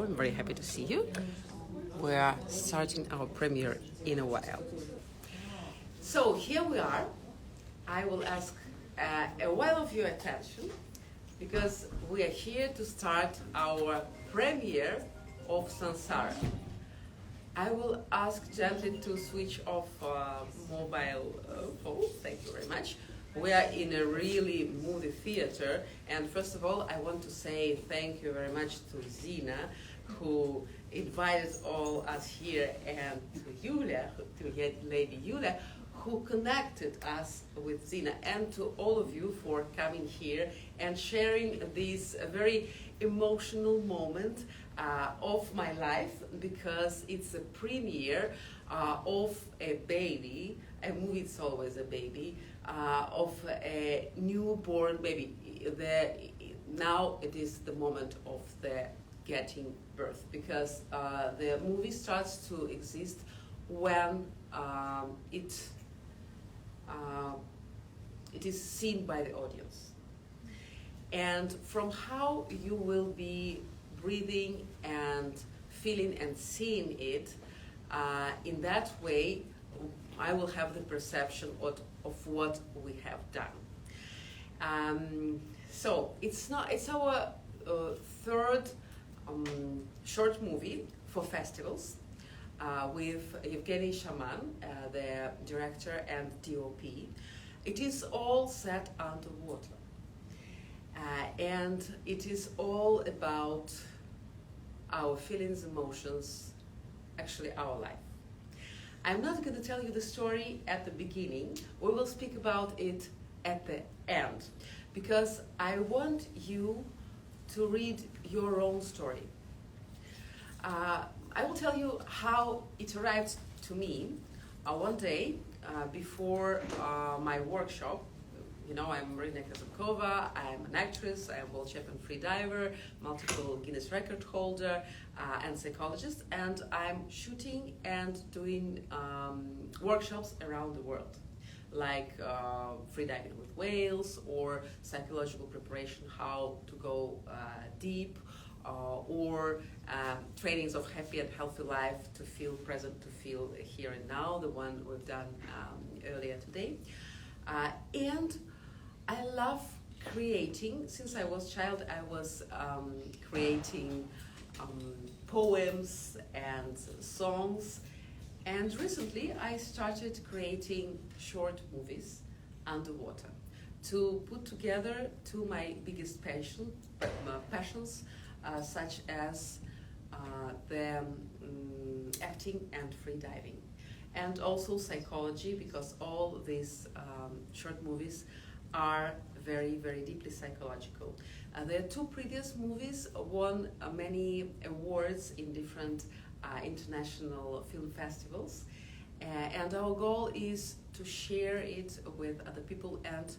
Hello, I'm very happy to see you. We are starting our premiere in a while. So here we are. I will ask a while of your attention because we are here to start our premiere of Sansara. I will ask gently to switch off mobile phones. Thank you very much. We are in a really movie theater, and first of all, I want to say thank you very much to Zina, who invited all us here, and to Yulia, to Lady Yulia, who connected us with Zina, and to all of you for coming here and sharing this very emotional moment of my life, because it's a premiere of a baby. A movie, it's always a baby, of a newborn baby. Now it is the moment of the getting birth, because the movie starts to exist when it is seen by the audience. And from how you will be breathing and feeling and seeing it, in that way, I will have the perception of what we have done. So it's our third short movie for festivals with Evgeny Shaman, the director and DOP. It is all set underwater, and it is all about our feelings, emotions, actually our life. I'm not going to tell you the story at the beginning. We will speak about it at the end, because I want you to read your own story. I will tell you how it arrived to me one day before my workshop. You know, I'm Marina Kazankova, I'm an actress, I'm world champion freediver, multiple Guinness record holder, and psychologist, and I'm shooting and doing workshops around the world, like freediving with whales, or psychological preparation, how to go deep, or trainings of happy and healthy life to feel present, to feel here and now, the one we've done earlier today. And I love creating. Since I was a child, I was creating poems and songs, and recently I started creating short movies underwater to put together two my biggest passions, such as the acting and freediving, and also psychology, because all these short movies are very, very deeply psychological. There are two previous movies won many awards in different international film festivals, and our goal is to share it with other people and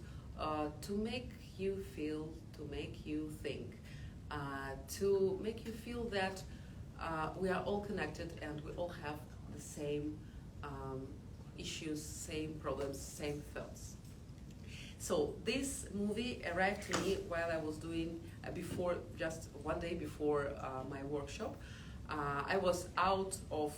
to make you feel, to make you think, to make you feel that we are all connected and we all have the same issues, same problems, same thoughts. So this movie arrived to me while I was doing, just one day before my workshop. I was out of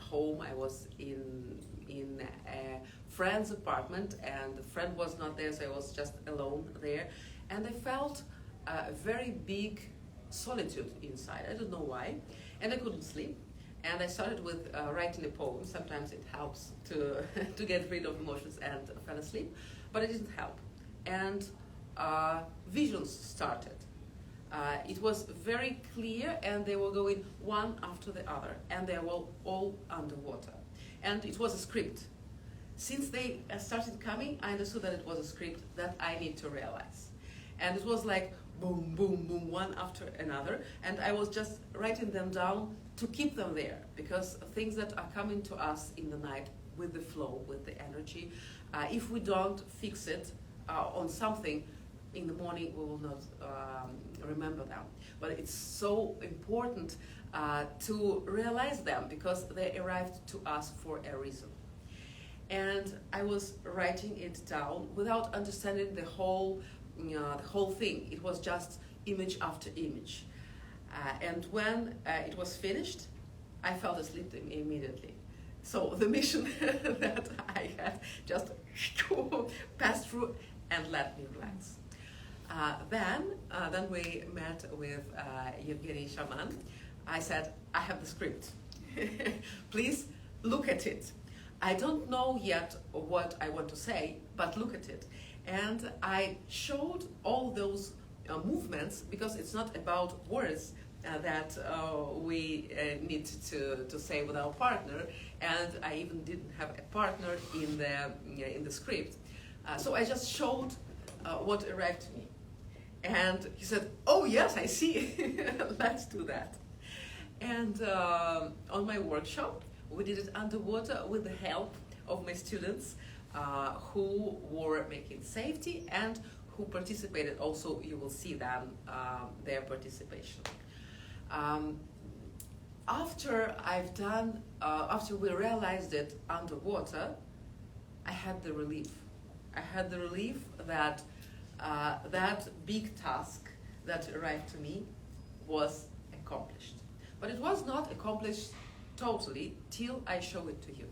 home. I was in a friend's apartment, and the friend was not there, so I was just alone there. And I felt a very big solitude inside. I don't know why. And I couldn't sleep. And I started with writing a poem. Sometimes it helps to get rid of emotions, and I fell asleep. But it didn't help. And visions started. It was very clear, and they were going one after the other, and they were all underwater. And it was a script. Since they started coming, I understood that it was a script that I need to realize. And it was like boom, boom, boom, one after another, and I was just writing them down to keep them there, because things that are coming to us in the night with the flow, with the energy, if we don't fix it on something, in the morning we will not remember them. But it's so important to realize them, because they arrived to us for a reason. And I was writing it down without understanding the whole thing. It was just image after image. And when it was finished, I fell asleep immediately. So the mission that I had just passed through and let me relax. Then we met with Evgeny Shaman. I said, I have the script. Please look at it. I don't know yet what I want to say, but look at it. And I showed all those movements, because it's not about words that we need to say with our partner, and I even didn't have a partner in the script. So I just showed what arrived to me. And he said, oh yes, I see, let's do that. And on my workshop, we did it underwater with the help of my students who were making safety and who participated. Also, you will see them, their participation. After we realized it underwater, I had the relief. I had the relief that that big task that arrived to me was accomplished. But it was not accomplished totally till I show it to you.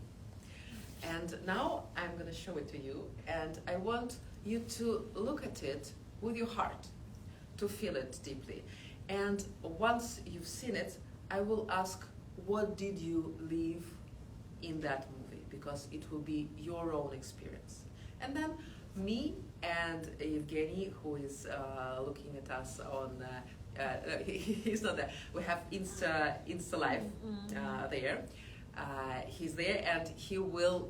And now I'm going to show it to you, and I want you to look at it with your heart, to feel it deeply. And once you've seen it, I will ask, what did you leave in that movie? Because it will be your own experience. And then me and Evgeny, who is looking at us on, he's not there, we have Insta Live there. He's there, and he will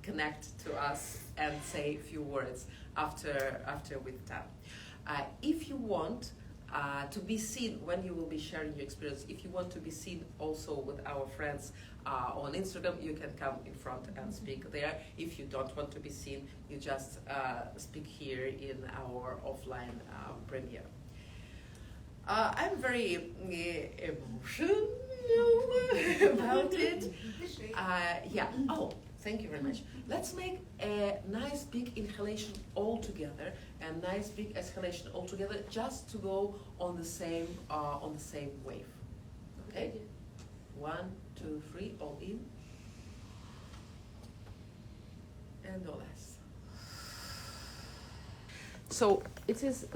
connect to us and say a few words after we've done. If you want to be seen when you will be sharing your experience, if you want to be seen also with our friends on Instagram, you can come in front and speak there. If you don't want to be seen, you just speak here in our offline premiere. I'm very emotional about it. Yeah. Oh, thank you very much. Let's make a nice big inhalation all together and nice big exhalation all together, just to go on the same wave. Okay. 1, 2, 3. All in and all less. So it is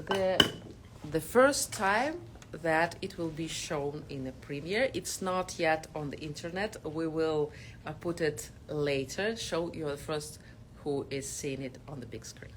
the first time that it will be shown in a premiere. It's not yet on the internet. We will put it later, show you the first who is seeing it on the big screen.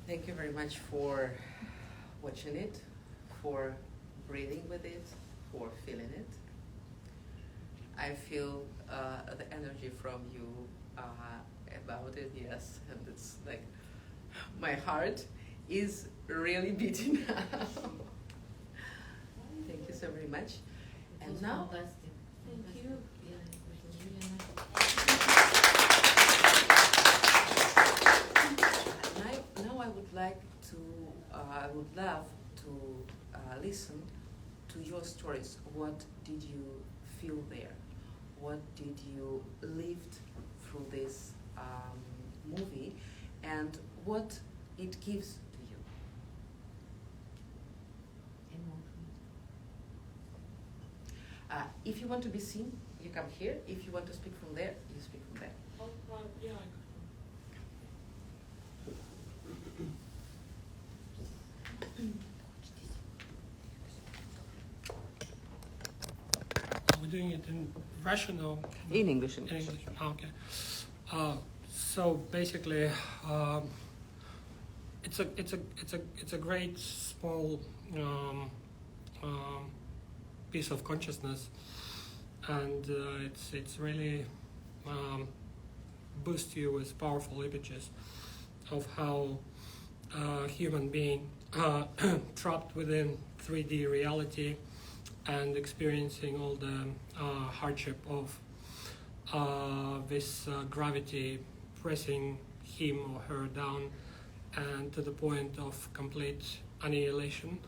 Thank you very much for watching it, for breathing with it, for feeling it. I feel the energy from you about it, yes, and it's like my heart is really beating now. Thank you so very much. And now, Fantastic. thank you. Yeah, it was really nice. Now I would like to, I would love to listen to your stories. What did you feel there? What did you live through this movie, and what it gives to you? Emotion. If you want to be seen, you come here. If you want to speak from there, you speak from there. Oh, yeah, we're doing it in Russian or In English. in English? Oh, okay. So basically, it's a great small piece of consciousness, and it's really boosts you with powerful images of how a human being trapped within 3D reality and experiencing all the hardship of this gravity pressing him or her down, and to the point of complete annihilation.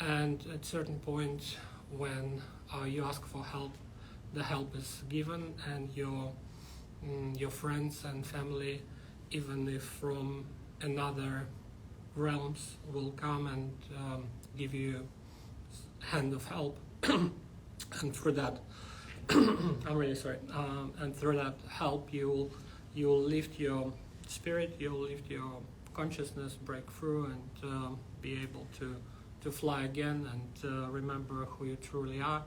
And at certain point, when you ask for help, the help is given, and your friends and family, even if from another realms, will come and give you hand of help. And through that, I'm really sorry. And through that help, you'll lift your spirit, you'll lift your consciousness, break through, and be able to fly again, and remember who you truly are,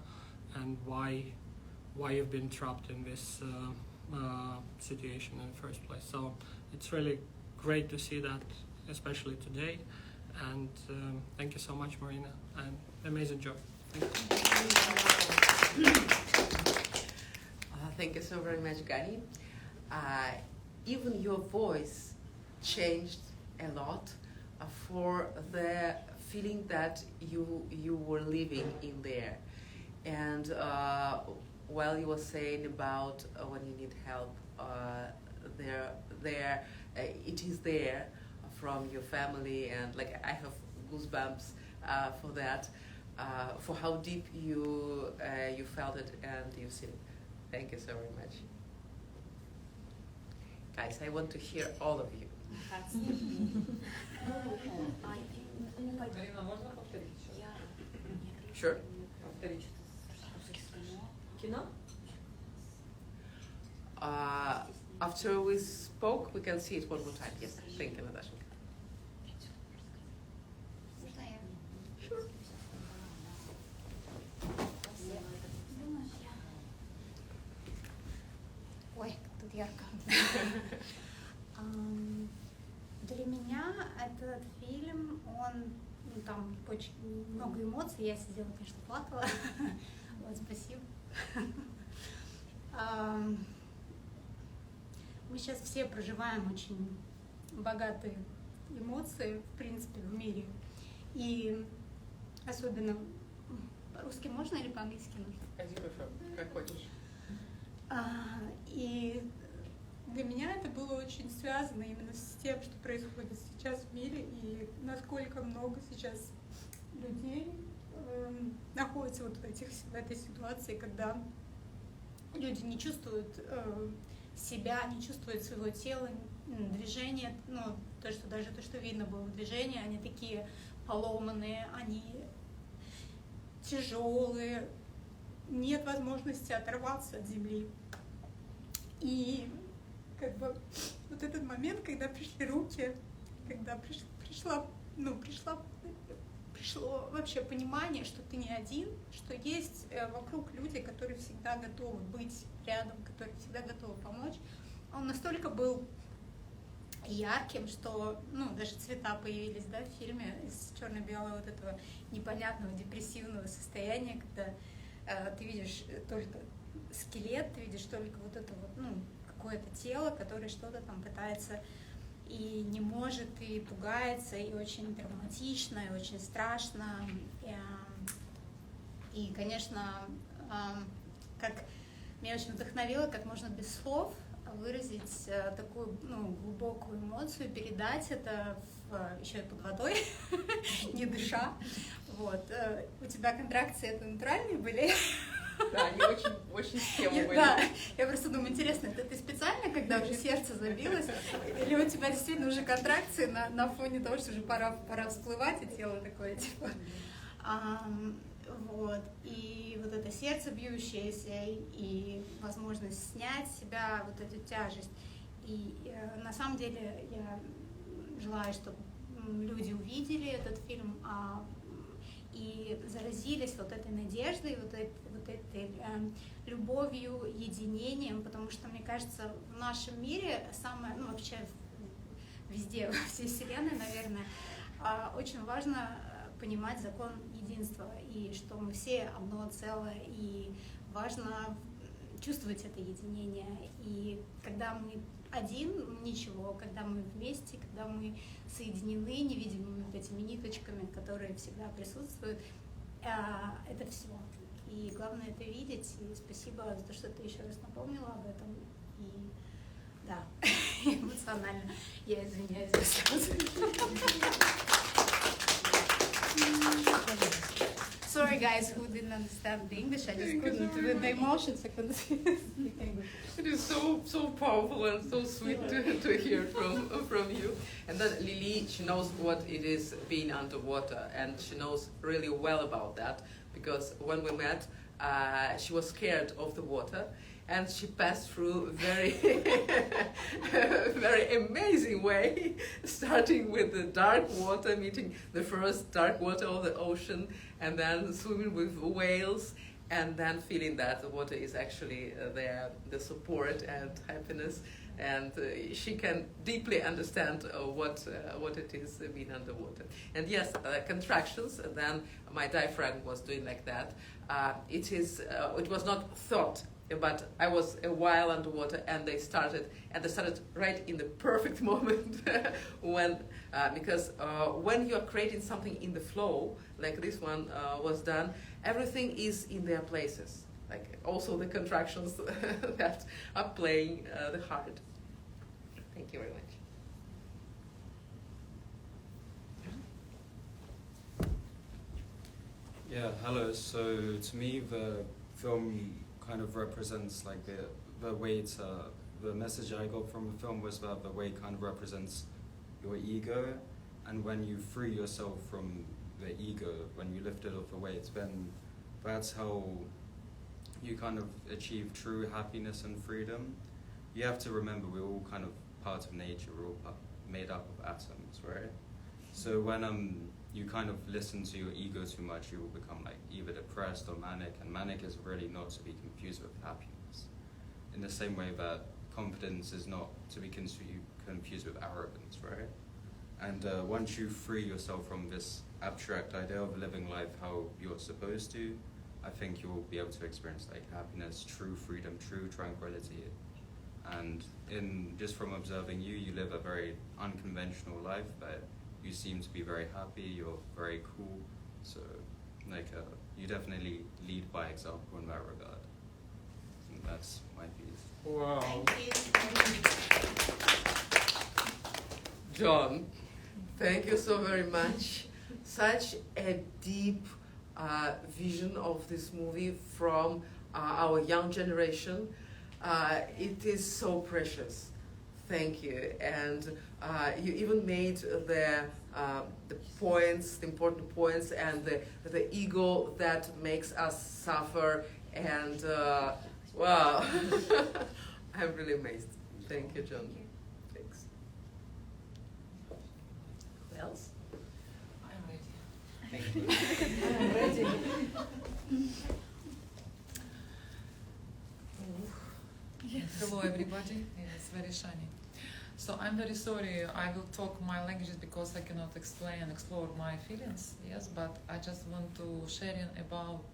and why you've been trapped in this situation in the first place. So it's really great to see that, especially today. And thank you so much, Marina, and amazing job. Thank you so very much, Gani. Even your voice changed a lot for the feeling that you were living in there. And while you were saying about when you need help, it is there from your family, and like I have goosebumps for that, for how deep you felt it and you've seen it. Thank you so very much. Guys, I want to hear all of you. Марина, можно повторить еще? Sure. Повторить. Кино? After we spoke, we can see it one more time. Yes, thank you, Natasha. Sure. Ой, тут ярко. Для меня этот фильм, он, ну, там очень много эмоций, я сидела, конечно, плакала. Вот, спасибо. мы сейчас все проживаем очень богатые эмоции, в принципе, в мире. И особенно по-русски можно или по-английски нужно? Как хочешь. И для меня это было очень связано именно с тем, что происходит сейчас в мире, и насколько много сейчас людей находятся вот в этой ситуации, когда люди не чувствуют себя, не чувствуют своего тела, движения, ну, то, что видно было в движении, они такие поломанные, они тяжелые, нет возможности оторваться от земли. И как бы вот этот момент, когда пришли руки, когда пришло вообще понимание, что ты не один, что есть вокруг люди, которые всегда готовы быть рядом, которые всегда готовы помочь. Он настолько был ярким, что, даже цвета появились, да, в фильме из черно-белого вот этого непонятного депрессивного состояния, когда ты видишь только скелет, ты видишь только вот это вот, какое-то тело, которое что-то там пытается и не может, и пугается, и очень травматично, и очень страшно. И конечно, как меня очень вдохновило, как можно без слов выразить такую глубокую эмоцию, передать это еще и под водой, не дыша. Вот. У тебя контракции это натуральные были? Да, они очень в тему были. Да, я просто думаю, интересно, это ты специально, когда уже сердце забилось, или у тебя действительно уже контракции на фоне того, что уже пора всплывать, и тело такое, типа... Вот. И вот это сердце бьющееся, и возможность снять с себя вот эту тяжесть. И на самом деле я желаю, чтобы люди увидели этот фильм и заразились вот этой надеждой, вот этой любовью, единением, потому что, мне кажется, в нашем мире самое, вообще везде, во всей вселенной, наверное, очень важно понимать закон единства, и что мы все одно целое, и важно чувствовать это единение. И когда мы один, ничего, когда мы вместе, когда мы соединены невидимыми вот этими ниточками, которые всегда присутствуют, это все. И главное это видеть, и спасибо за то, что ты еще раз напомнила об этом. И да, эмоционально я извиняюсь за слезы. Sorry guys who didn't understand the English, I just couldn't, with the emotions I couldn't speak English. It is so powerful and so sweet to hear from you. And then Lily, she knows what it is being underwater, and she knows really well about that, because when we met, she was scared of the water, and she passed through very very amazing way, starting with the dark water, meeting the first dark water of the ocean, and then swimming with whales, and then feeling that the water is actually there, the support and happiness, and she can deeply understand what it is being underwater. And yes, contractions, and then my diaphragm was doing like that. It was not thought, but I was a while underwater, and they started right in the perfect moment when because when you are creating something in the flow, like this one was done, everything is in their places. Like also the contractions that are playing the heart. Thank you very much. Yeah, hello. So to me, the film kind of represents like the way the message I got from the film was about the way it kind of represents your ego, and when you free yourself from the ego, when you lift it off the weights, then that's how you kind of achieve true happiness and freedom. You have to remember we're all kind of part of nature, we're all made up of atoms, right? So when you kind of listen to your ego too much, you will become like either depressed or manic, and manic is really not to be confused with happiness. In the same way that confidence is not to be confused with arrogance, right? And once you free yourself from this abstract idea of living life how you're supposed to, I think you'll be able to experience like happiness, true freedom, true tranquility. And just from observing you, you live a very unconventional life, but you seem to be very happy. You're very cool. So, you definitely lead by example in that regard. And that's my piece. Wow. Thank you. John, thank you so very much. Such a deep vision of this movie from our young generation. It is so precious. Thank you. And you even made the points, the important points, and the ego that makes us suffer. And wow, I'm really amazed. Thank you, John. Thanks. Who else? I'm ready. Thank you. I'm ready. Yes. Hello, everybody. It's very shiny. So I'm very sorry. I will talk my languages because I cannot explain and explore my feelings. Yes, but I just want to share about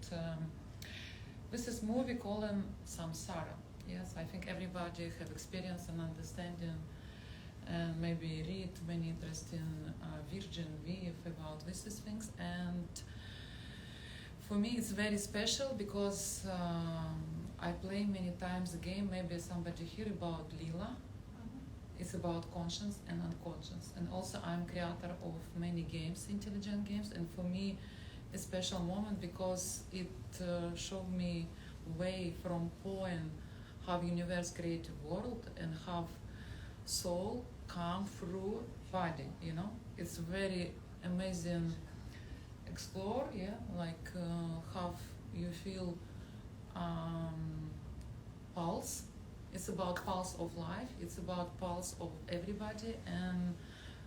this is movie called Sansara. Yes, I think everybody have experience and understanding, and maybe read many interesting Virgin Viv about these things. And for me, it's very special because I play many times the game. Maybe somebody hear about Lila. It's about conscious and unconscious. And also I'm creator of many games, intelligent games. And for me, a special moment because it showed me way from point how universe created world and how soul come through body, you know. It's very amazing explore, yeah, like how you feel pulse. It's about pulse of life, it's about pulse of everybody, and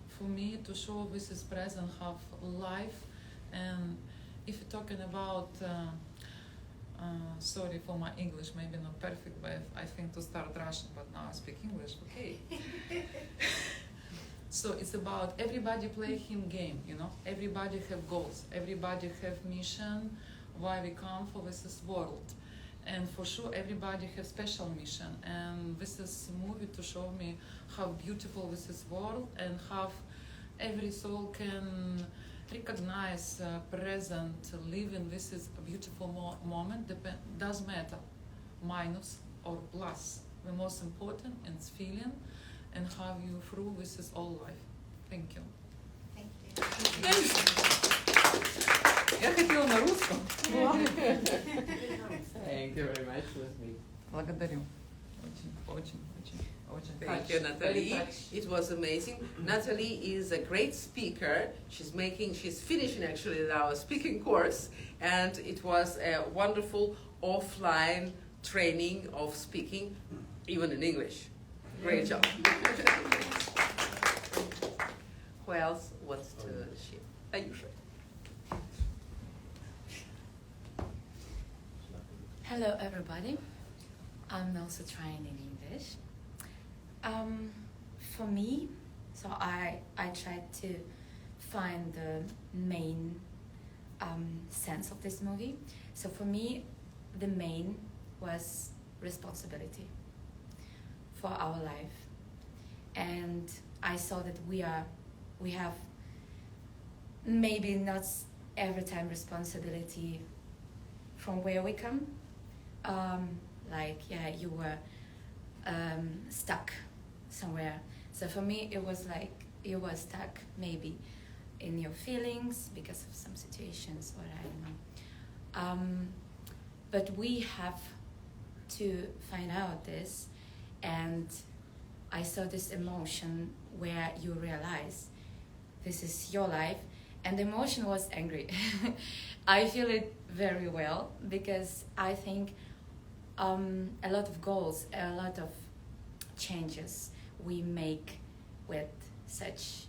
for me to show this is present, have life. And if you're talking about, sorry for my English, maybe not perfect, but I think to start Russian, but now I speak English, okay. So it's about everybody play him game, you know, everybody have goals, everybody have mission, why we come for this world. And for sure, everybody has special mission. And this is a movie to show me how beautiful this is world and how every soul can recognize present, live in this is a beautiful moment. Doesn't matter, minus or plus. The most important is feeling and how you through this is all life. Thank you. Thank you. Я хотела на русском. Thank you very much, Leslie. Благодарю. Очень. Thank you, Natalie. It was amazing. Natalie is a great speaker. She's finishing actually our speaking course, and it was a wonderful offline training of speaking, even in English. Great job. Who else wants to share? Ayusha. Hello, everybody. I'm also trying in English. For me, so I tried to find the main sense of this movie. So for me, the main was responsibility for our life, and I saw that we have maybe not every time responsibility from where we come. You were stuck somewhere. So for me, it was like you were stuck maybe in your feelings because of some situations, or I don't know. But we have to find out this, and I saw this emotion where you realize this is your life, and the emotion was angry. I feel it very well because I think a lot of goals, a lot of changes we make with such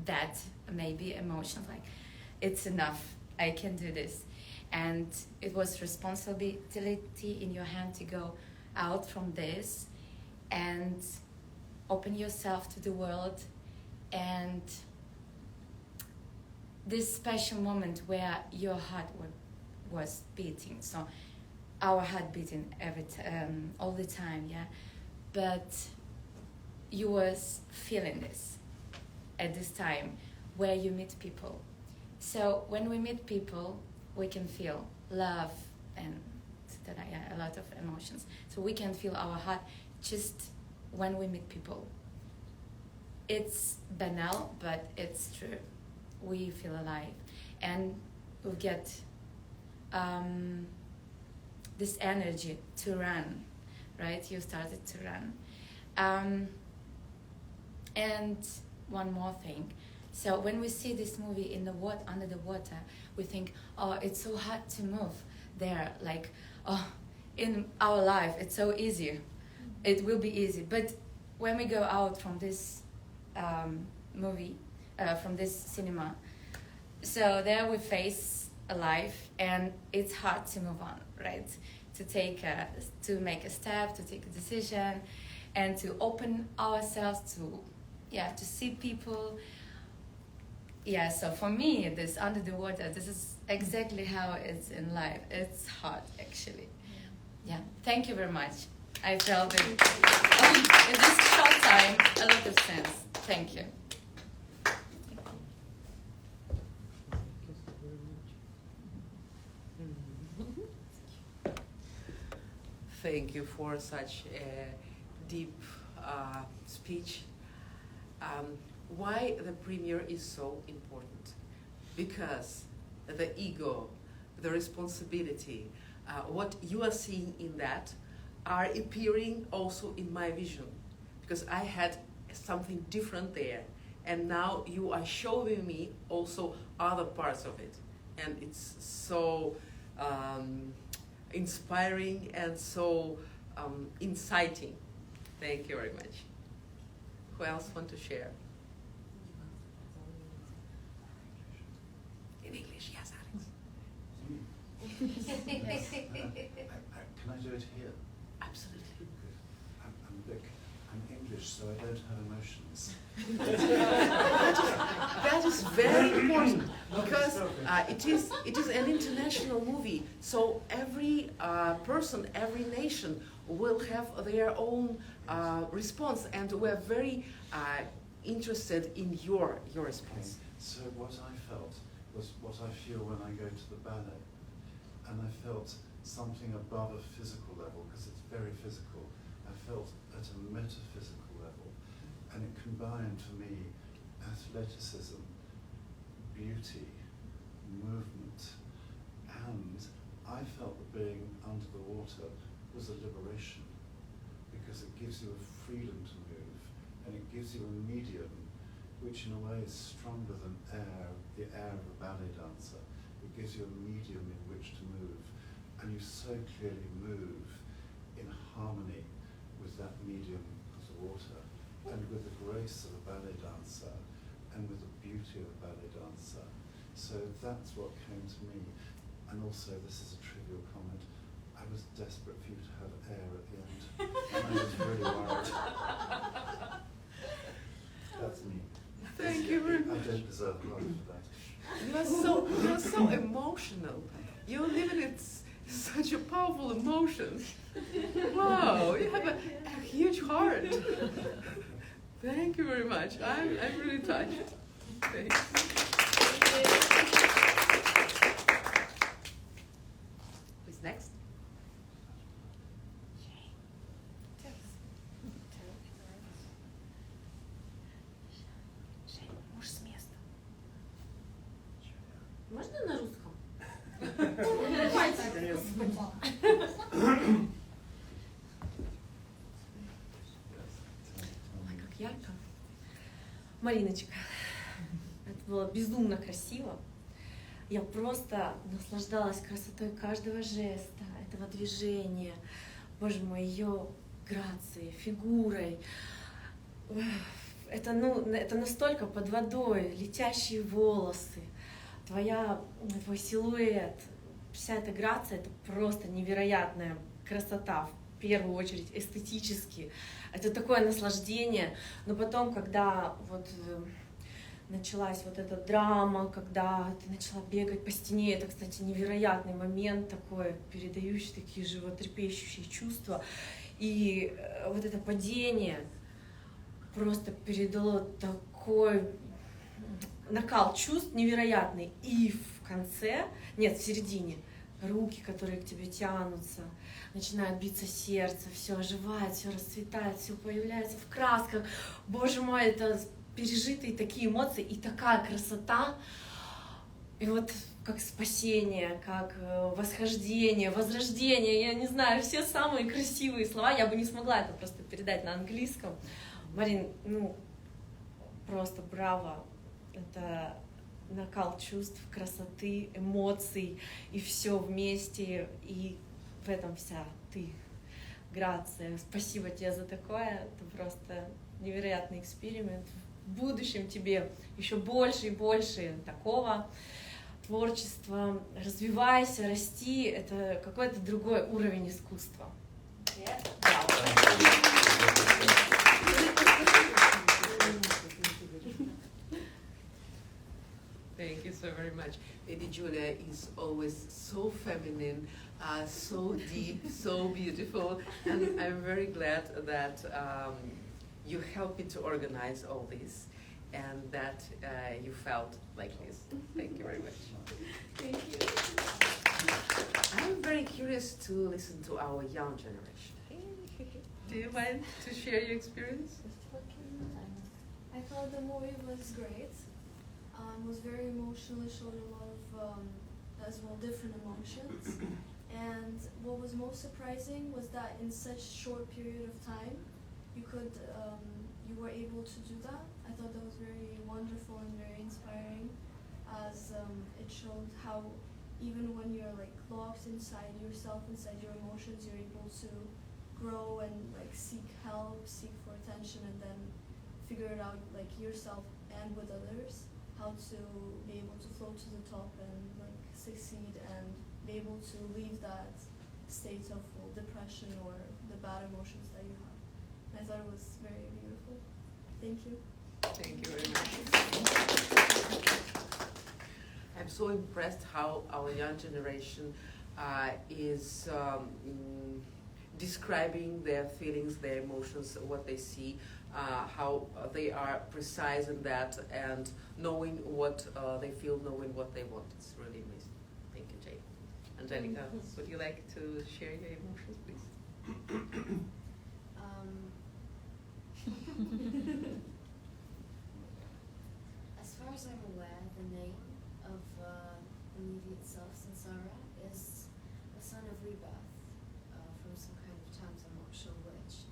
that maybe emotion, like it's enough, I can do this. And it was responsibility in your hand to go out from this and open yourself to the world, and this special moment where your heart was beating. So our heart beating all the time, yeah. But you was feeling this at this time where you meet people. So when we meet people, we can feel love and a lot of emotions. So we can feel our heart just when we meet people. It's banal, but it's true. We feel alive, and we get this energy to run, right? You started to run. And one more thing. So when we see this movie in the under the water, we think, oh, it's so hard to move there. Like, oh, in our life, it's so easy. It will be easy. But when we go out from this movie, from this cinema, so there we face a life, and it's hard to move on, right? To make a step, to take a decision, and to open ourselves to see people. Yeah, so for me, this under the water, this is exactly how it's in life. It's hard, actually. Yeah, thank you very much. I felt it in this short time, a lot of sense. Thank you. Thank you for such a deep speech. Why the premiere is so important? Because the ego, the responsibility, what you are seeing in that are appearing also in my vision. Because I had something different there, and now you are showing me also other parts of it. And it's so inspiring and so inciting. Thank you very much. Who else want to share? In English, yes, Alex. Can I do it here? Absolutely. I'm English, so I don't have emotions. That is very important, because it is an international movie. So every person, every nation will have their own response, and we're very interested in your response. Okay. So what I felt was what I feel when I go to the ballet, and I felt something above a physical level, because it's very physical. I felt at a metaphysical level, and it combined for me athleticism, beauty, movement, and I felt that being under the water was a liberation, because it gives you a freedom to move, and it gives you a medium which in a way is stronger than air, the air of a ballet dancer. It gives you a medium in which to move, and you so clearly move in harmony with that medium of the water, and with the grace of a ballet dancer, and with the beauty of a ballet dancer. So that's what came to me. And also, this is a trivial comment, I was desperate for you to have air at the end, and I was really worried. That's me. Thank you very much. I don't deserve a lot for that. You are so emotional. You're living in such a powerful emotion. Wow, you have a huge heart. Thank you very much. I'm really touched. Thanks. Who's next? Можно на русском? Ой, как ярко. Мариночка, это было безумно красиво. Я просто наслаждалась красотой каждого жеста, этого движения. Боже мой, ее грацией, фигурой. Это настолько под водой, летящие волосы, твой силуэт, вся эта грация, это просто невероятная красота, в первую очередь эстетически. Это такое наслаждение, но потом, когда вот началась вот эта драма, когда ты начала бегать по стене. Это, кстати, невероятный момент такой, передающий такие животрепещущие чувства. И вот это падение просто передало такой накал чувств невероятный. И в конце, нет, в середине, руки, которые к тебе тянутся, начинает биться сердце, все оживает, все расцветает, все появляется в красках. Боже мой, это пережитые такие эмоции и такая красота. И вот как спасение, как восхождение, возрождение, я не знаю, все самые красивые слова, я бы не смогла это просто передать на английском. Марин, ну, просто браво, это накал чувств, красоты, эмоций, и все вместе, и в этом вся ты. Грация. Спасибо тебе за такое, это просто невероятный эксперимент. В будущем тебе еще больше и больше такого творчества. Развивайся, расти, это какой-то другой уровень искусства. Thank you so very much. Lady Julia is always so feminine, so deep, so beautiful, and I'm very glad that you helped me to organize all this and that you felt like this. Thank you very much. Thank you. I'm very curious to listen to our young generation. Do you mind to share your experience? I thought the movie was great. Was very emotional. It showed a lot of, as well, different emotions. And what was most surprising was that in such short period of time, you were able to do that. I thought that was very wonderful and very inspiring, as it showed how even when you're like locked inside yourself, inside your emotions, you're able to grow and like seek help, seek for attention, and then figure it out like yourself and with others, how to be able to float to the top and like succeed and be able to leave that state of depression or the bad emotions that you have. And I thought it was very beautiful. Thank you. Thank you very much. I'm so impressed how our young generation is describing their feelings, their emotions, what they see, how they are precise in that, and knowing what they feel, knowing what they want. It's really amazing. Thank you, Jane. Angelica, would you like to share your emotions, please? As far as I'm aware, the name of the movie itself, Sansara, is a sign of rebirth from some kind of terms, I'm not sure which.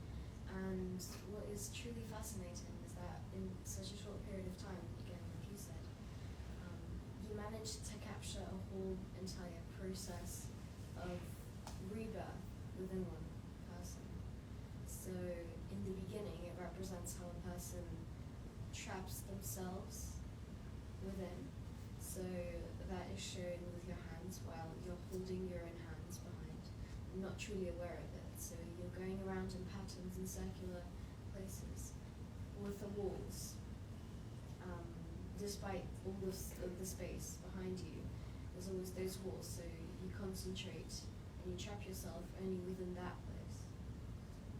And what is truly fascinating is that in such a short period of time, again, like you said, you managed to capture a whole entire process of rebirth within one person. So in the beginning, it represents how a person traps themselves within. So that is shown with your hands while you're holding your own hands behind, not truly aware of it. So you're going around in patterns in circular places with the walls. Despite all of the space behind you, there's always those walls, so you concentrate and you trap yourself only within that place.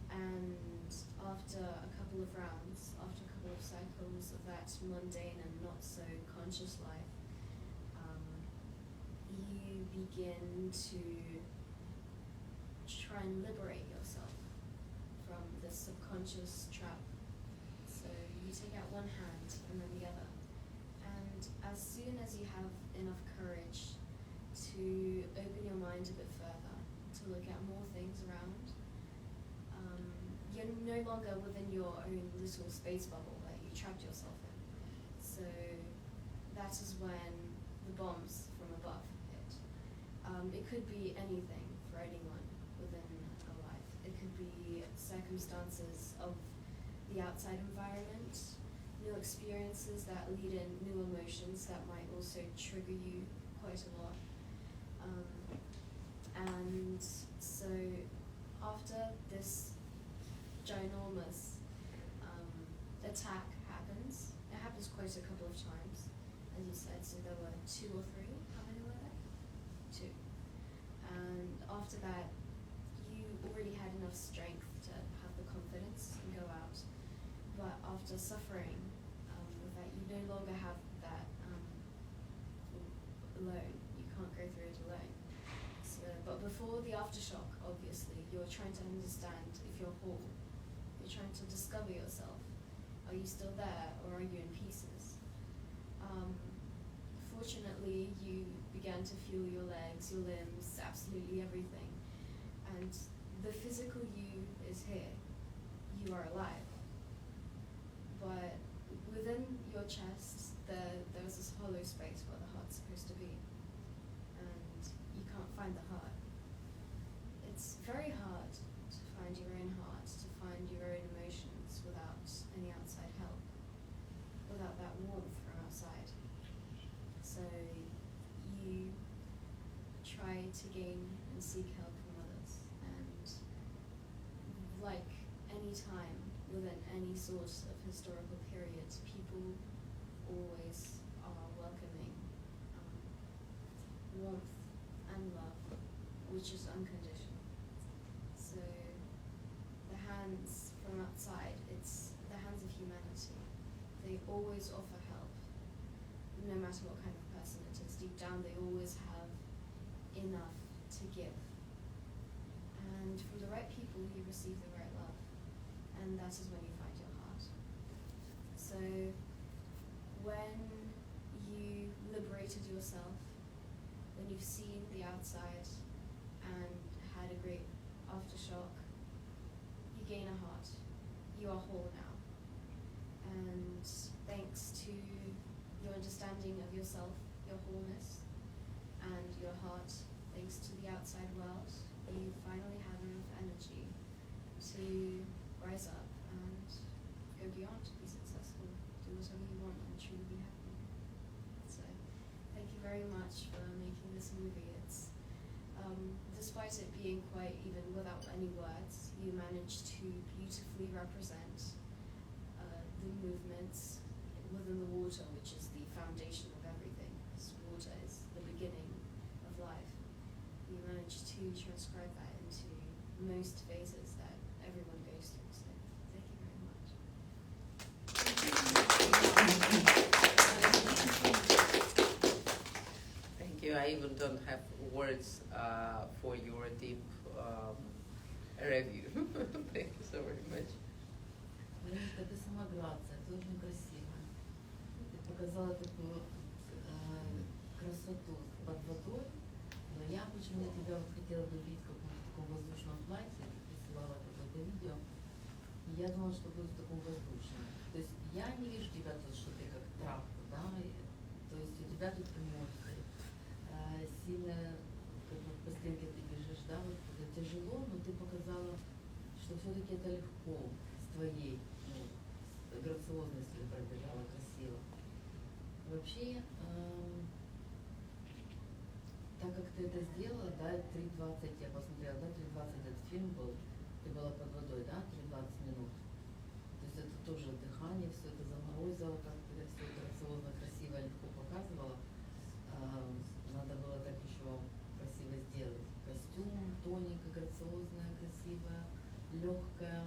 And after a couple of rounds, after a couple of cycles of that mundane and not so conscious life, you begin to try and liberate yourself from this subconscious trap. So you take out one hand and then the other. And as soon as you have enough courage to open your mind a bit further, to look at more things around, you're no longer within your own little space bubble that you trapped yourself in. So that is when the bombs from above hit. It could be anything for anyone within a life. It could be circumstances of the outside environment, new experiences that lead in new emotions that might also trigger you quite a lot. And so after this ginormous attack happens, it happens his quote a couple of times, as you said. So there were 2 or 3. How many were there? 2. And after that, you already had enough strength to have the confidence and go out. But after suffering with that, you no longer have that alone. You can't go through it alone. So, but before the aftershock, obviously, you're trying to understand if you're whole. You're trying to discover yourself. Are you still there, or are you in pieces? Fortunately, you began to feel your legs, your limbs, absolutely everything. And the physical you is here. You are alive. But within your chest, there's this hollow space where the heart's supposed to be. And you can't find the heart. It's very hard to find your own heart, to find your own emotions without any outside help, without that warmth from outside. So you try to gain and seek help from others. And like any time within any sort of historical period, people always are welcoming warmth and love, which is unconditional. So the hands from outside, it's the hands of humanity. They always offer help, no matter what kind of person it is. Deep down, they always have enough to give. And from the right people, you receive the right love. And that is when you find your heart. So when you liberated yourself, when you've seen the outside and had a great aftershock, you gain a heart. You are whole now. And thanks to your understanding of yourself, your wholeness, and your heart, thanks to the outside world, you finally have enough energy to rise up and go beyond, be successful, do whatever you want and truly be happy. So thank you very much for making this movie. It's despite it being quite even without any words, you managed to beautifully represent the movements within the water, which is the foundation of everything, because water is the beginning of life. You managed to transcribe that into most phases that everyone goes through. So thank you very much. Thank you. I even don't have words for your deep review. Thank you so very much. Мариночка, ты сама грация, ты очень красивая. Ты показала такую красоту под водой, но я почему-то тебя вот хотела бы видеть в каком-то таком воздушном платье, ты присылала какое-то видео, и я думала, что будет в таком воздушном. То есть я не вижу тебя тут, что ты как трапка, да, то есть у тебя тут эмоции, сильно, как вот по стрелке ты бежишь, да, вот это тяжело, но ты показала, что все-таки это легко с твоей грациозностью пробежала красиво. Вообще, так как ты это сделала, да, 3:20 я посмотрела, да, 3:20 этот фильм был, ты была под водой, да, 3:20 минут. То есть это тоже дыхание, все это заморозило, как ты все грациозно, красиво, легко показывала. Надо было так еще красиво сделать. Костюм, тоненькая, грациозная, красивая, легкая,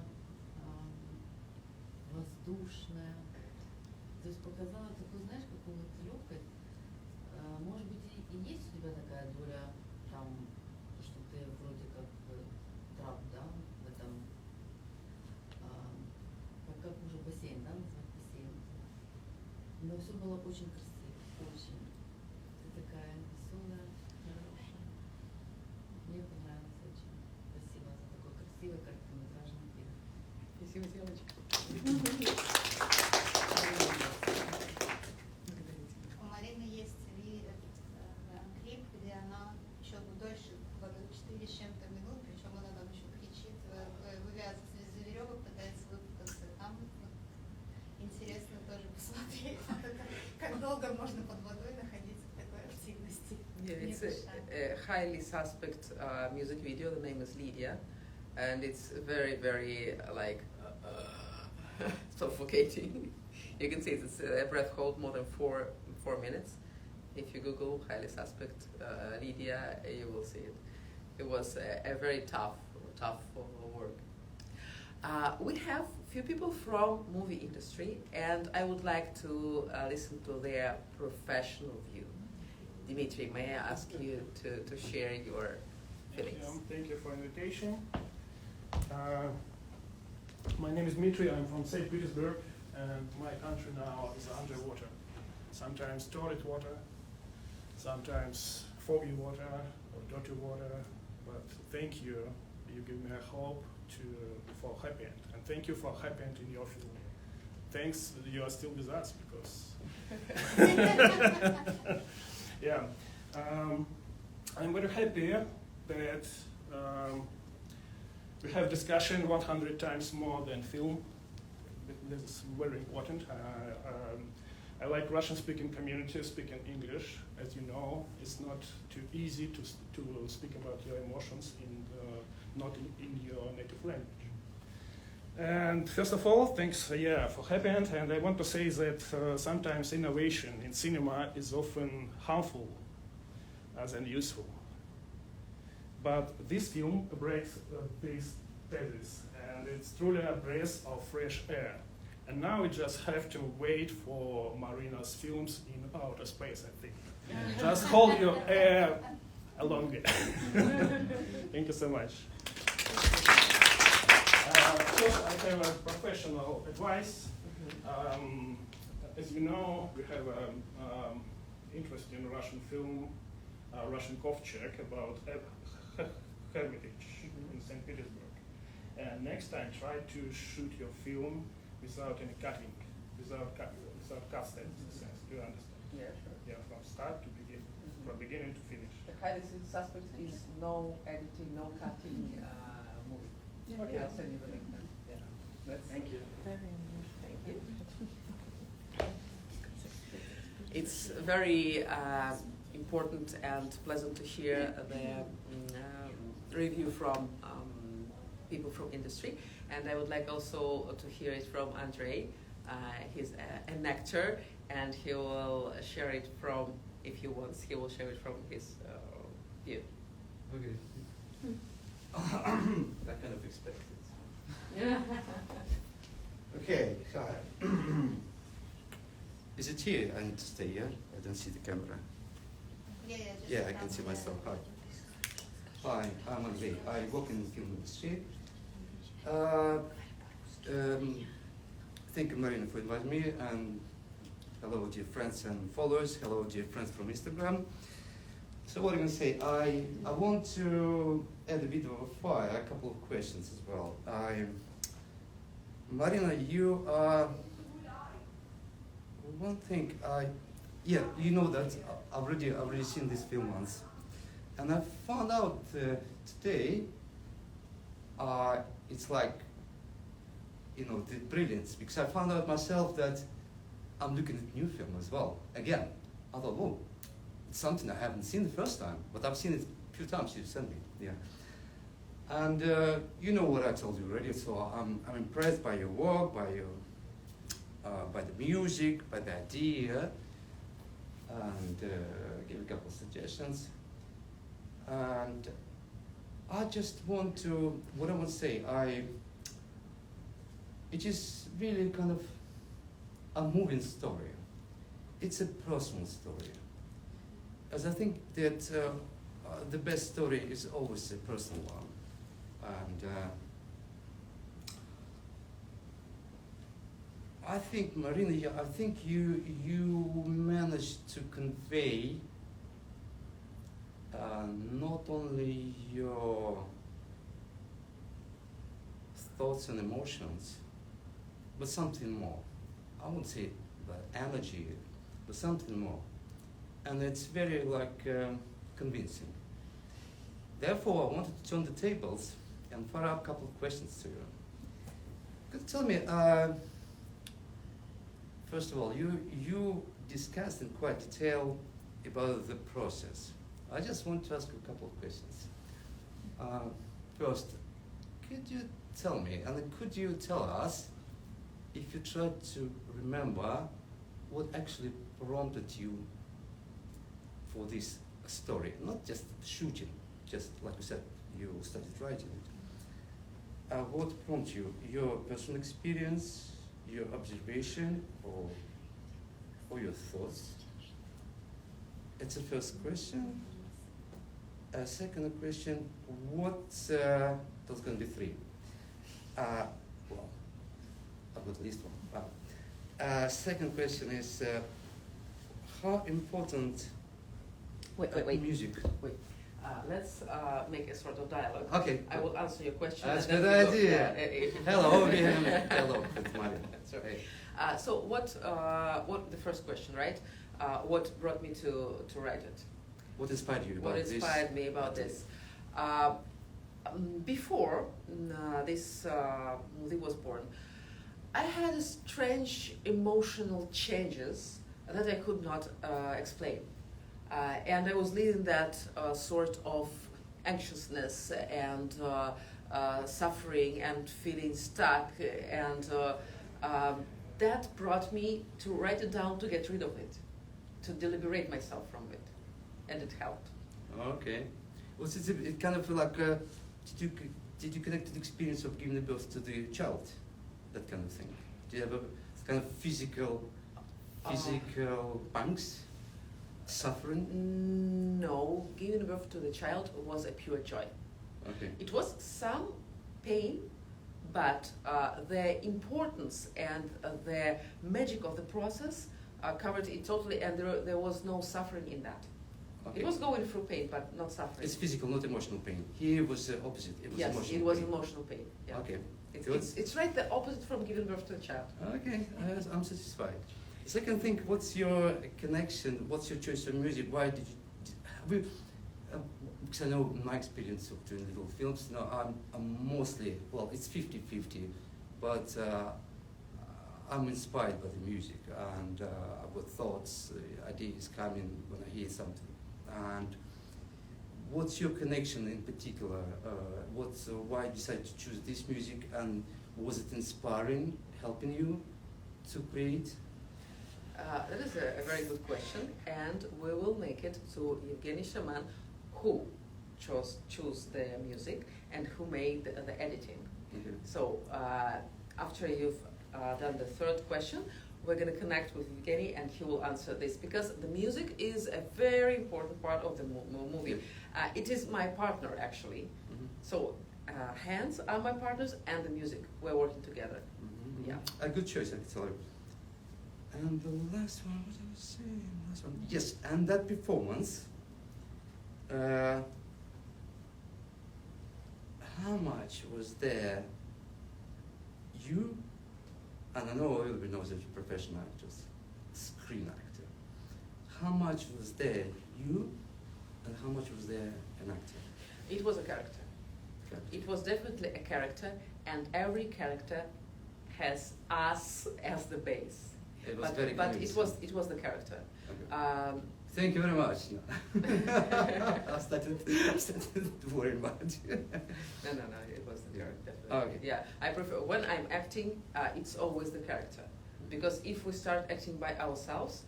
воздушная. То есть показала такую, знаешь, какую-то легкость. Может быть, и есть у тебя такая доля, там, что ты вроде как трап, да, в этом, как уже бассейн, да, назвать бассейн. Но все было очень красиво, очень. Ты такая веселая, хорошая. Мне понравилось очень. Спасибо за такой красивый короткометражный фильм. Спасибо, девочка. У Марины есть клип, где она еще дольше, 4 с чем-то минут, причем она там еще кричит, вывязывается из веревок, пытается выпутаться. Там интересно тоже посмотреть, как долго можно под водой находиться в такой активности. Yeah, it's a highly suspect music video. The name is Lydia, and it's very, very like suffocating. You can see it's a breath hold more than four minutes. If you Google highly suspect Lydia, you will see it. It was a very tough work. We have few people from movie industry, and I would like to listen to their professional view. Dimitri, may I ask you to share your feelings? Thank you for invitation. My name is Dmitry. I'm from St. Petersburg, and my country now is underwater. Sometimes toilet water, sometimes foggy water or dirty water. But thank you. You give me a hope for happy end, and thank you for happy end in your film. Thanks that you are still with us because. Yeah, I'm very happy that we have discussion 100 times more than film. This is very important. I like Russian-speaking community speaking English. As you know, it's not too easy to speak about your emotions not in your native language. And first of all, thanks for happy end. And I want to say that sometimes innovation in cinema is often harmful than useful. But this film breaks these thesis, and it's truly a breath of fresh air. And now we just have to wait for Marina's films in outer space, I think. Just hold your air longer. Thank you so much. First, I have a professional advice. As you know, we have an interesting Russian film, Russian Kovchek, about hermitage in St. Petersburg. And next time, try to shoot your film without any cutting, without cuts. Do you understand? Yeah, sure. Yeah, from start to begin, from beginning to finish. The highly suspect is no editing, no cutting movie. Okay, I'll send you the link then. Yeah. Thank you. Thank you. It's very important and pleasant to hear the review from people from industry, and I would like also to hear it from Andrei. He's an actor, and he will share it from, if he wants, he will share it from his view. Okay. I kind of expected. Yeah. Okay, hi. Is it here? I need to stay here. I don't see the camera. Yeah, I can see myself. Hi. Hi, I'm Andrei. I work in the film industry. Thank you, Marina, for inviting me. And hello, dear friends and followers. Hello, dear friends from Instagram. So what I'm going to say, I want to add a bit of a fire, a couple of questions as well. Marina, you are, one thing, yeah, you know that I've already seen this film once. And I found out today, it's like, you know, the brilliance, because I found out myself that I'm looking at new film as well. Again, I thought, whoa, it's something I haven't seen the first time, but I've seen it a few times you sent me, yeah. And you know what I told you already, so I'm impressed by your work, by the music, by the idea, and give a couple of suggestions. And I just want to, what I want to say, it is really kind of a moving story. It's a personal story. As I think that the best story is always a personal one. And I think, Marina, I think you managed to convey not only your thoughts and emotions, but something more. I won't say the energy, but something more. And it's very convincing. Therefore, I wanted to turn the tables and fire up a couple of questions to you. Could you tell me, first of all, you discussed in quite detail about the process. I just want to ask you a couple of questions. First, could you tell me, and could you tell us if you try to remember what actually prompted you for this story, not just shooting, just like you said, you started writing it. What prompted you? Your personal experience, your observation, or your thoughts? It's the first question. Second question, there's going to be three. Well, I've got at least one. Wow. Second question is, how important Wait. music? Wait. Let's make a sort of dialogue. Okay. I will answer your question. That's and a then good we go- idea. Hello, hello, it's Marina. Sorry. So what the first question, right? What brought me to write it? What inspired you about What this? inspired me about this? Before this movie was born, I had strange emotional changes that I could not explain. And I was leading that sort of anxiousness and suffering and feeling stuck, and that brought me to write it down, to get rid of it, to deliberate myself from it, and it helped. Okay. Was it kind of like, did you connect to the experience of giving birth to the child? That kind of thing? Do you have a kind of physical pangs? Suffering? No, giving birth to the child was a pure joy. Okay. It was some pain, but the importance and the magic of the process covered it totally, and there was no suffering in that. Okay. It was going through pain, but not suffering. It's physical, not emotional pain. Here was the opposite. It was yes, emotional it was pain. emotional pain. Yeah. Okay. It's right the opposite from giving birth to a child. Okay, I'm satisfied. Second thing, what's your connection? What's your choice of music? Why did you? Because I know my experience of doing little films. No, I'm mostly, well, it's 50-50, but I'm inspired by the music, and I've got thoughts, ideas coming when I hear something. And what's your connection in particular? Why decide to choose this music, and was it inspiring, helping you to create? That is a very good question, and we will make it to Evgeny Shaman, who chose the music and who made the editing. Mm-hmm. So after you've done the third question, we're going to connect with Evgeny, and he will answer this, because the music is a very important part of the movie. It is my partner, actually. Mm-hmm. So hands are my partners, and the music, we're working together. Mm-hmm. Yeah. A good choice, I can tell you. And the last one, what I was saying, last one. Yes, and that performance, how much was there, you, and I know everybody knows that you're professional actors, screen actor, how much was there you, and how much was there an actor? It was a character. It was definitely a character, and every character has us as the base. It was but it was the character. Okay. Thank you very much. I started worrying about you. No, it was the character. Okay. Yeah, I prefer, when I'm acting, it's always the character. Because if we start acting by ourselves,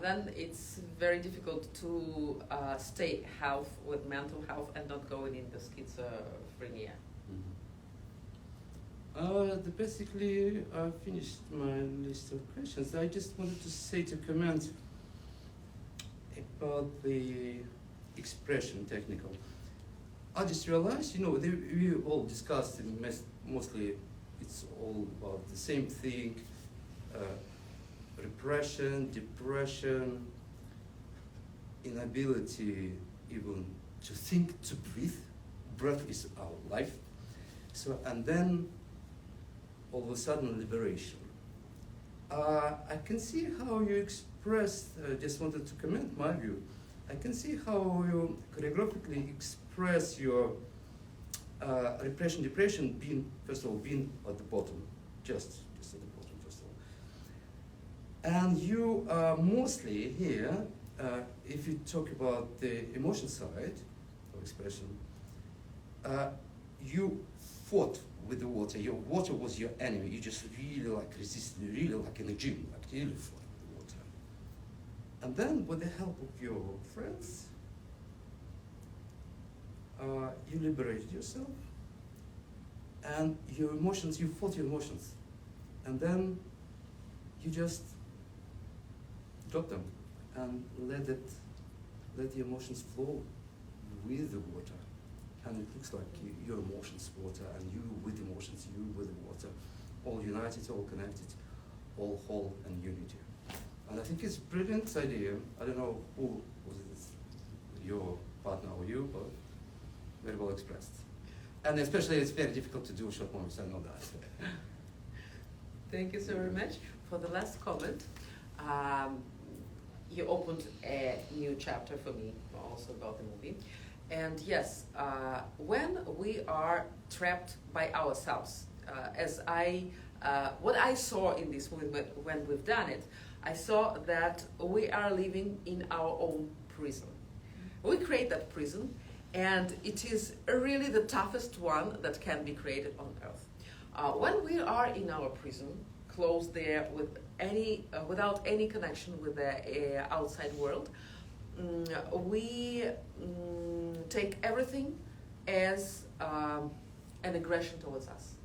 then it's very difficult to stay health with mental health and not going into schizophrenia. Basically, I finished my list of questions. I just wanted to say to comment about the expression technical. I just realized, we all discussed, mostly it's all about the same thing, repression, depression, inability even to think, to breathe. Breath is our life. So, and then all of a sudden, liberation. I can see how you expressed, just wanted to comment my view. I can see how you choreographically express your repression, depression, being, first of all, being at the bottom, just at the bottom, first of all. And you mostly here, if you talk about the emotion side of expression, you fought with the water. Your water was your enemy. You just really like resisted, really like in the gym, like really fought with the water. And then with the help of your friends, you liberated yourself, and your emotions, you fought your emotions, and then you just drop them and let the emotions flow with the water. And it looks like your emotions water, and you with emotions, you with the water, all united, all connected, all whole and unity. And I think it's a brilliant idea. I don't know who was it, your partner or you, but very well expressed. And especially it's very difficult to do short movies, I know that. Thank you so very much. For the last comment, you opened a new chapter for me, also about the movie. And yes, when we are trapped by ourselves, what I saw in this movie when we've done it, I saw that we are living in our own prison. We create that prison, and it is really the toughest one that can be created on earth. When we are in our prison, closed there with without any connection with the outside world, we take everything as an aggression towards us.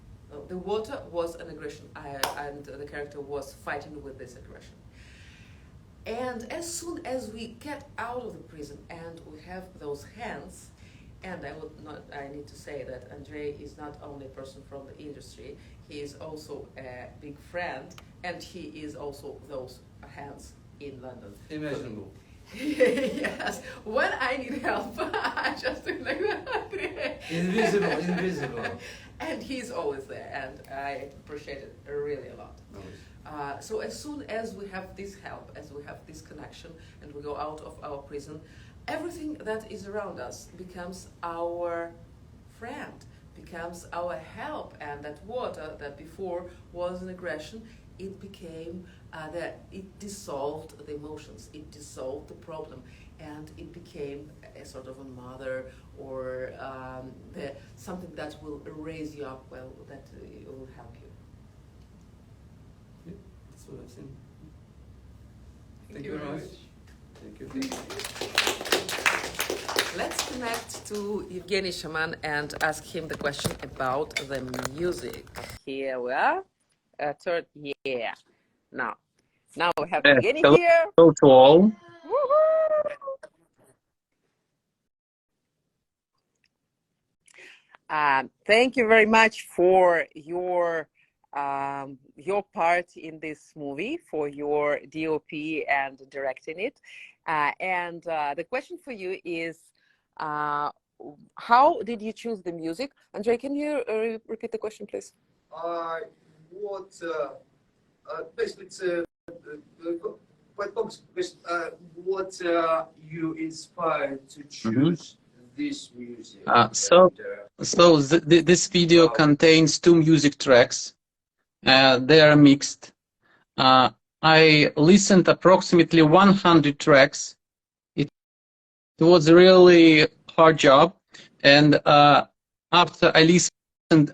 The water was an aggression, and the character was fighting with this aggression. And as soon as we get out of the prison and we have those hands, and I need to say that Andrei is not only a person from the industry, he is also a big friend, and he is also those hands in London. Imaginable. Yes, when I need help, I just do like that. Invisible. And he's always there, and I appreciate it really a lot. So as soon as we have this help, as we have this connection, and we go out of our prison, everything that is around us becomes our friend, becomes our help, and that water that before was an aggression, it became it dissolved the emotions, it dissolved the problem, and it became a sort of a mother, or something that will raise you up, well, that will help you. Yeah, that's what I've seen. Thank you very much. Thank you. Let's connect to Evgeny Shaman and ask him the question about the music. Here we are. Third, yeah. Now we have Evgeny here. Hello to all. Woohoo! Thank you very much for your part in this movie, for your DOP and directing it. And the question for you is, how did you choose the music? Andrei, can you repeat the question, please? Basically, it's quite complex. What you inspired to choose this music? This video contains 2 music tracks. They are mixed. I listened approximately 100 tracks. It was a really hard job, and after I listened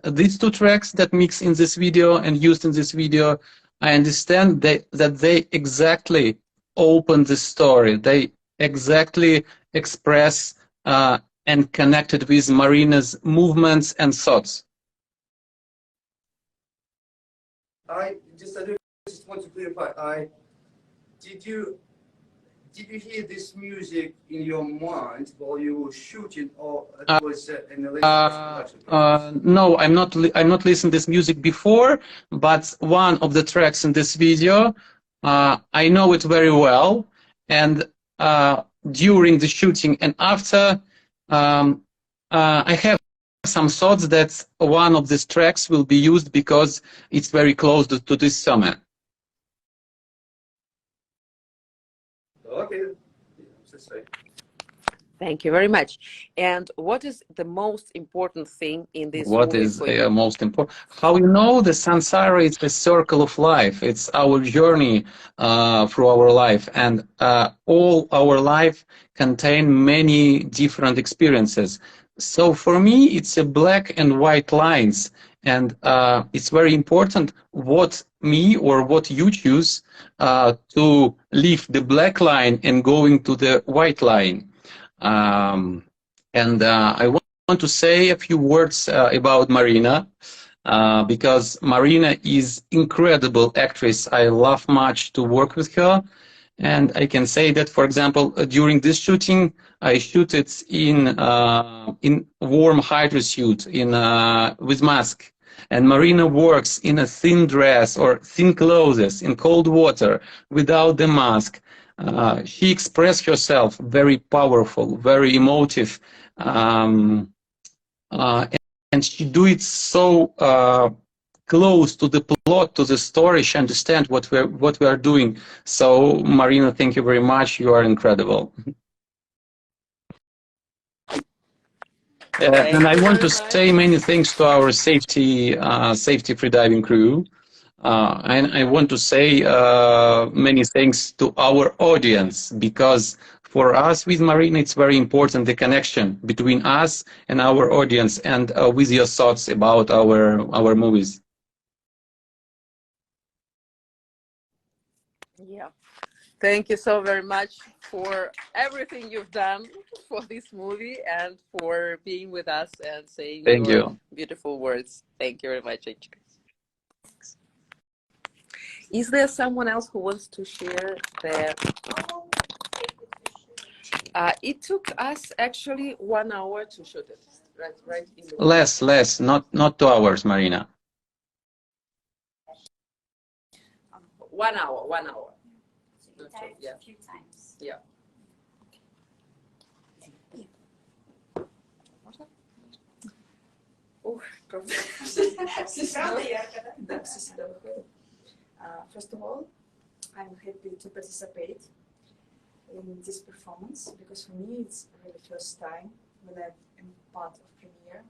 these 2 tracks that mix in this video and used in this video, I understand that they exactly open the story. They exactly express and connected with Marina's movements and thoughts. I just want to clarify. Did you hear this music in your mind while you were shooting, or it was in the production process? No, I'm not listening to this music before, but one of the tracks in this video, I know it very well, and during the shooting and after, I have some thoughts that one of these tracks will be used because it's very close to this summer. Okay, that's right. Thank you very much. And what is the most important thing in this movie? What is most important? How you know the Sansara is a circle of life. It's our journey through our life, and all our life contain many different experiences. So for me, it's a black and white lines, And it's very important what me or what you choose to leave the black line and going to the white line. And I want to say a few words about Marina, because Marina is incredible actress. I love much to work with her. And I can say that, for example, during this shooting, I shoot it in warm hydro suit, with mask. And Marina works in a thin dress or thin clothes in cold water without the mask. She expressed herself very powerful, very emotive, and she do it so close to the plot, to the story. She understands what we are doing. So, Marina, thank you very much. You are incredible. And I want to say many thanks to our safety freediving crew. And I want to say many thanks to our audience, because for us with Marina, it's very important, the connection between us and our audience, and with your thoughts about our movies. Yeah. Thank you so very much for everything you've done for this movie and for being with us and saying Thank your you. beautiful words. Thank you very much, Anchika. Is there someone else who wants to share their... it took us actually 1 hour to shoot it, right? Less, not 2 hours, Marina. 1 hour, 1 hour. Yeah. A few times. Yeah. First of all, I'm happy to participate in this performance because for me it's really first time when I'm part of premiere.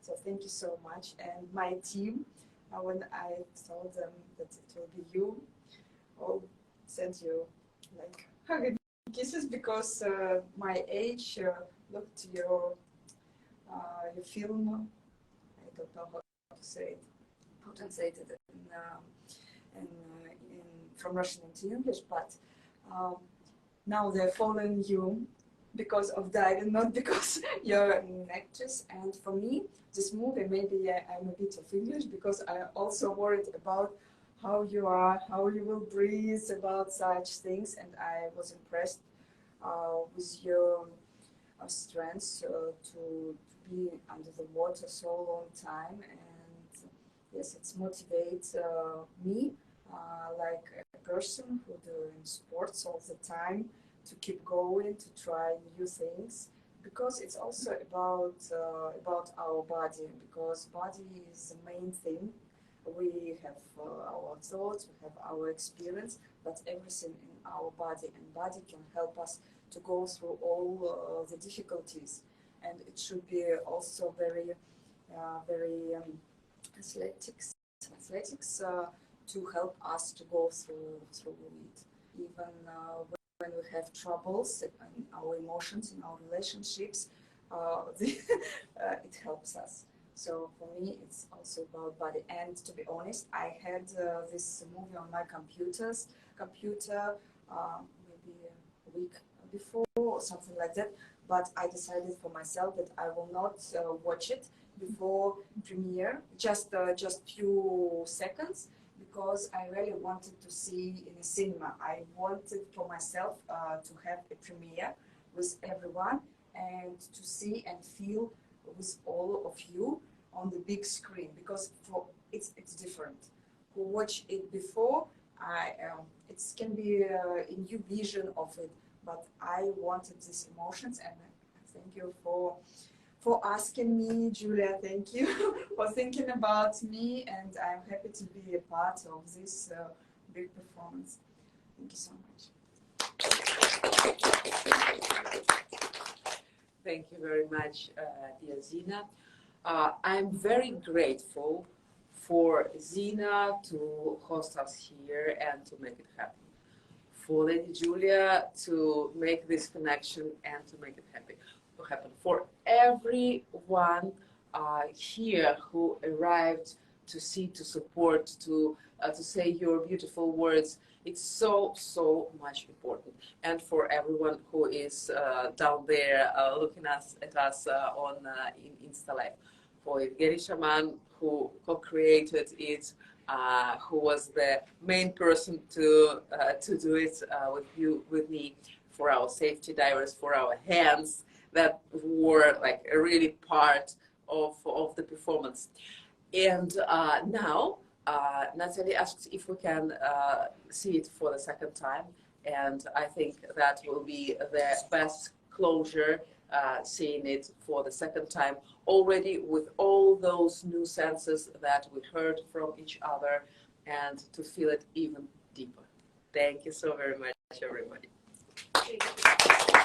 So thank you so much. And my team, when I told them that it will be you, all sent you like hugging kisses because my age looked your film. I don't know how to say it. How to translate it from Russian into English, but now they're following you because of diving, not because you're an actress. And for me, this movie, maybe I'm a bit of English because I'm also worried about how you are, how you will breathe, about such things. And I was impressed with your strength to be under the water so long time. And yes, it motivates me like a person who doing sports all the time to keep going, to try new things, because it's also about our body, because body is the main thing. We have our thoughts, we have our experience, but everything in our body, and body can help us to go through all the difficulties. And it should be also very athletics to help us to go through it. Even when we have troubles in our emotions, in our relationships, it helps us. So for me, it's also about body. And to be honest, I had this movie on my computer maybe a week before or something like that. But I decided for myself that I will not watch it before premiere, just few seconds, because I really wanted to see in a cinema. I wanted for myself to have a premiere with everyone and to see and feel with all of you on the big screen, because it's different. Who watch it before, it can be a new vision of it, but I wanted these emotions, and thank you for asking me, Julia. Thank you for thinking about me, and I'm happy to be a part of this big performance. Thank you so much. Thank you very much, dear Zina. I'm very grateful for Zina to host us here and to make it happen. For Lady Julia to make this connection and to make it happen. For everyone here who arrived to see, to support, to say your beautiful words. It's so much important. And for everyone who is down there looking at us on in Insta Live. For Evgeny Shaman, who co-created it, who was the main person to do it with me, for our safety divers, for our hands that were like a really part of the performance. And now Natalie asks if we can see it for the second time, and I think that will be the best closure, seeing it for the second time already with all those new senses that we heard from each other, and to feel it even deeper. Thank you so very much, everybody. Thank you.